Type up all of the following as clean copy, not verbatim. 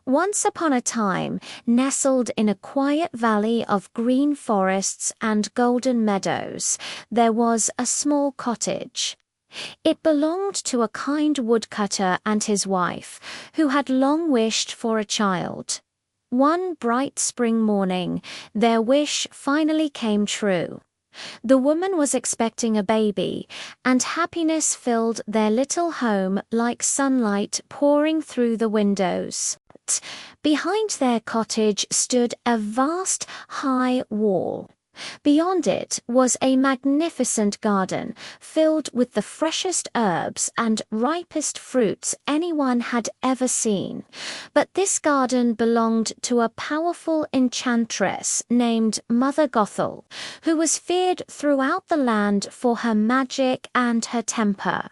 Once upon a time, nestled in a quiet valley of green forests and golden meadows, there was a small cottage. It belonged to a kind woodcutter and his wife, who had long wished for a child. One bright spring morning, their wish finally came true. The woman was expecting a baby, and happiness filled their little home like sunlight pouring through the windows. Behind their cottage stood a vast, high wall. Beyond it was a magnificent garden filled with the freshest herbs and ripest fruits anyone had ever seen. But this garden belonged to a powerful enchantress named Mother Gothel, who was feared throughout the land for her magic and her temper.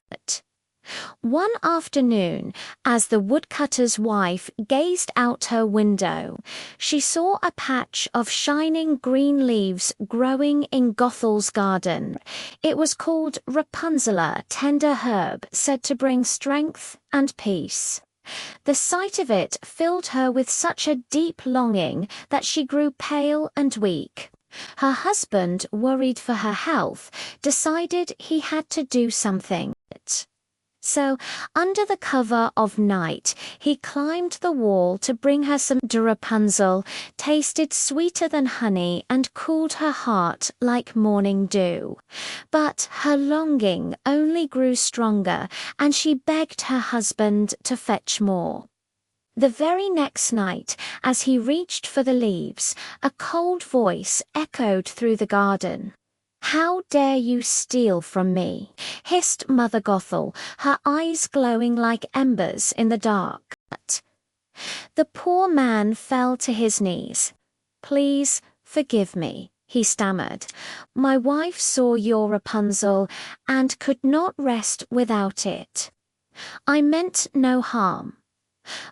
One afternoon, as the woodcutter's wife gazed out her window, she saw a patch of shining green leaves growing in Gothel's garden. It was called Rapunzel, a tender herb said to bring strength and peace. The sight of it filled her with such a deep longing that she grew pale and weak. Her husband, worried for her health, decided he had to do something. So, under the cover of night, he climbed the wall to bring her some Rapunzel, tasted sweeter than honey and cooled her heart like morning dew. But her longing only grew stronger, and she begged her husband to fetch more. The very next night, as he reached for the leaves, a cold voice echoed through the garden. "How dare you steal from me?" hissed Mother Gothel, her eyes glowing like embers in the dark. The poor man fell to his knees. "Please forgive me," he stammered. "My wife saw your Rapunzel and could not rest without it. I meant no harm."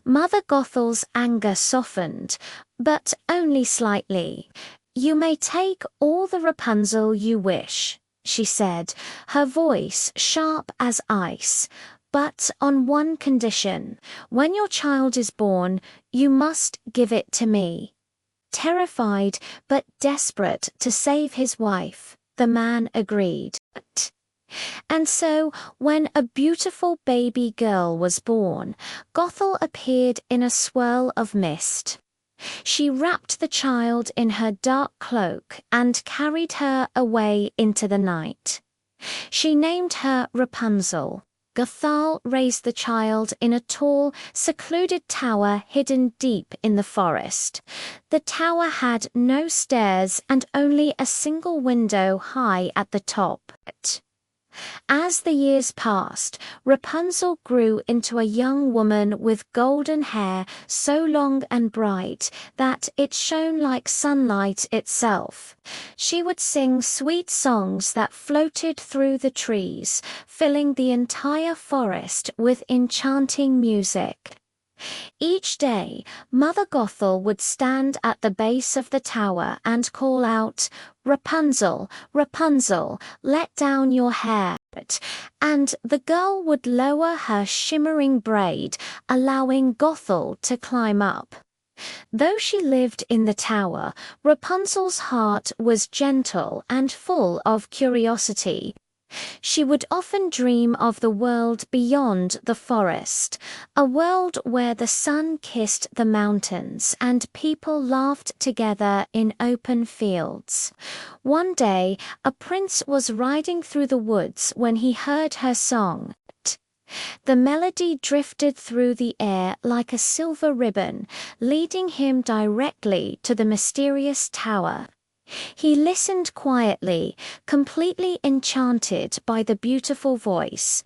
Mother Gothel's anger softened, but only slightly. "You may take all the Rapunzel you wish," she said, her voice sharp as ice, "but on one condition. When your child is born, you must give it to me." Terrified but desperate to save his wife, the man agreed. And so, when a beautiful baby girl was born, Gothel appeared in a swirl of mist. She wrapped the child in her dark cloak and carried her away into the night. She named her Rapunzel. Gothel raised the child in a tall, secluded tower hidden deep in the forest. The tower had no stairs and only a single window high at the top. As the years passed, Rapunzel grew into a young woman with golden hair so long and bright that it shone like sunlight itself. She would sing sweet songs that floated through the trees, filling the entire forest with enchanting music. Each day, Mother Gothel would stand at the base of the tower and call out, "Rapunzel, Rapunzel, let down your hair," and the girl would lower her shimmering braid, allowing Gothel to climb up. Though she lived in the tower, Rapunzel's heart was gentle and full of curiosity. She would often dream of the world beyond the forest, a world where the sun kissed the mountains and people laughed together in open fields. One day, a prince was riding through the woods when he heard her song. The melody drifted through the air like a silver ribbon, leading him directly to the mysterious tower. He listened quietly, completely enchanted by the beautiful voice.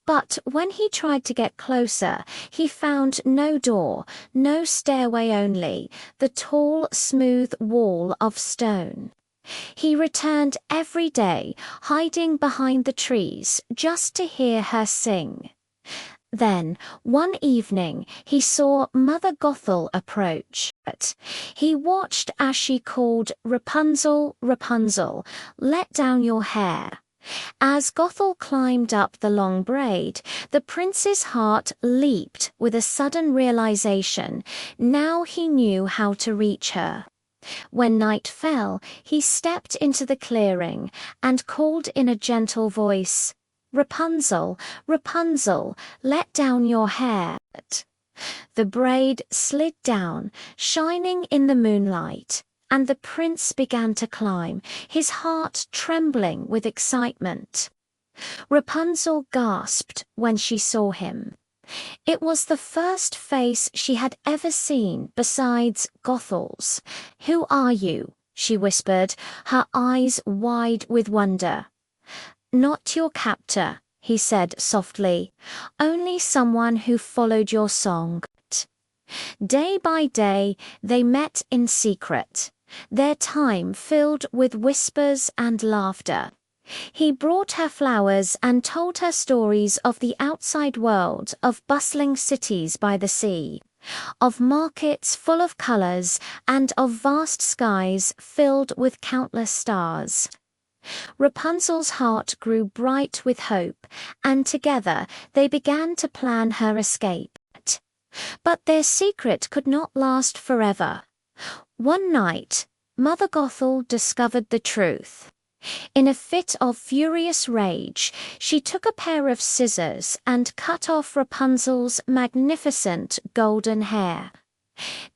But when he tried to get closer, he found no door, no stairway, only the tall, smooth wall of stone. He returned every day, hiding behind the trees, just to hear her sing. Then, one evening, he saw Mother Gothel approach. He watched as she called, "Rapunzel, Rapunzel, let down your hair." As Gothel climbed up the long braid, the prince's heart leaped with a sudden realization. Now he knew how to reach her. When night fell, he stepped into the clearing and called in a gentle voice, "Rapunzel, Rapunzel, let down your hair." The braid slid down, shining in the moonlight, and the prince began to climb, his heart trembling with excitement. Rapunzel gasped when she saw him. It was the first face she had ever seen besides Gothel's. "Who are you?" she whispered, her eyes wide with wonder. "Not your captor," he said softly, "only someone who followed your song." Day by day, they met in secret, their time filled with whispers and laughter. He brought her flowers and told her stories of the outside world, of bustling cities by the sea, of markets full of colors, and of vast skies filled with countless stars. Rapunzel's heart grew bright with hope, and together they began to plan her escape. But their secret could not last forever. One night, Mother Gothel discovered the truth. In a fit of furious rage, she took a pair of scissors and cut off Rapunzel's magnificent golden hair.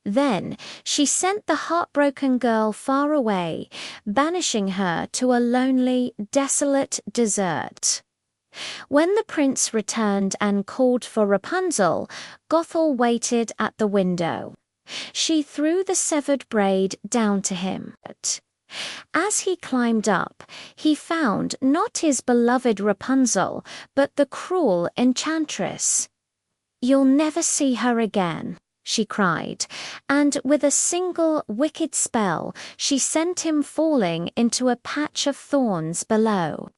Then she sent the heartbroken girl far away, banishing her to a lonely, desolate desert. When the prince returned and called for Rapunzel, Gothel waited at the window. She threw the severed braid down to him. As he climbed up, he found not his beloved Rapunzel, but the cruel enchantress. "You'll never see her again," she cried, and with a single wicked spell, she sent him falling into a patch of thorns below.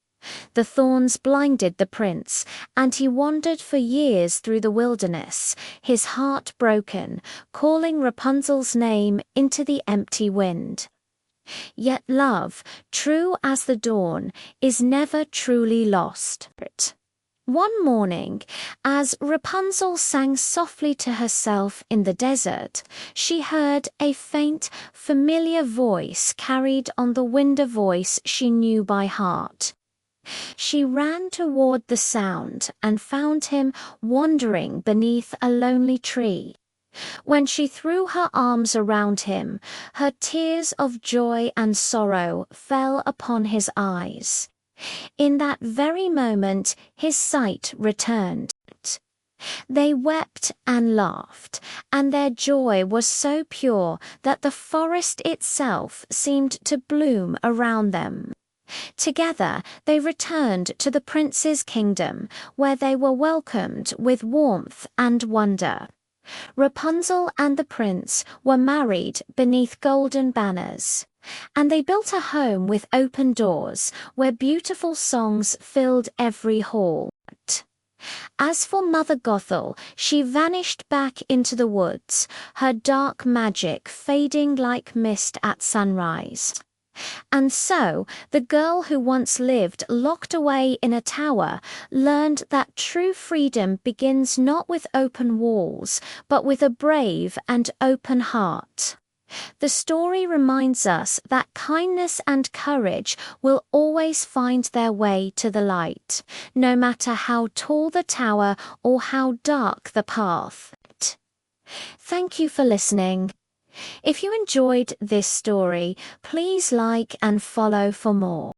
The thorns blinded the prince, and he wandered for years through the wilderness, his heart broken, calling Rapunzel's name into the empty wind. Yet love, true as the dawn, is never truly lost. One morning, as Rapunzel sang softly to herself in the desert, she heard a faint, familiar voice carried on the wind, a voice she knew by heart. She ran toward the sound and found him wandering beneath a lonely tree. When she threw her arms around him, her tears of joy and sorrow fell upon his eyes. In that very moment, his sight returned. They wept and laughed, and their joy was so pure that the forest itself seemed to bloom around them. Together they returned to the prince's kingdom, where they were welcomed with warmth and wonder. Rapunzel and the prince were married beneath golden banners, and they built a home with open doors, where beautiful songs filled every hall. As for Mother Gothel, she vanished back into the woods, her dark magic fading like mist at sunrise. And so, the girl who once lived locked away in a tower learned that true freedom begins not with open walls, but with a brave and open heart. The story reminds us that kindness and courage will always find their way to the light, no matter how tall the tower or how dark the path. Thank you for listening. If you enjoyed this story, please like and follow for more.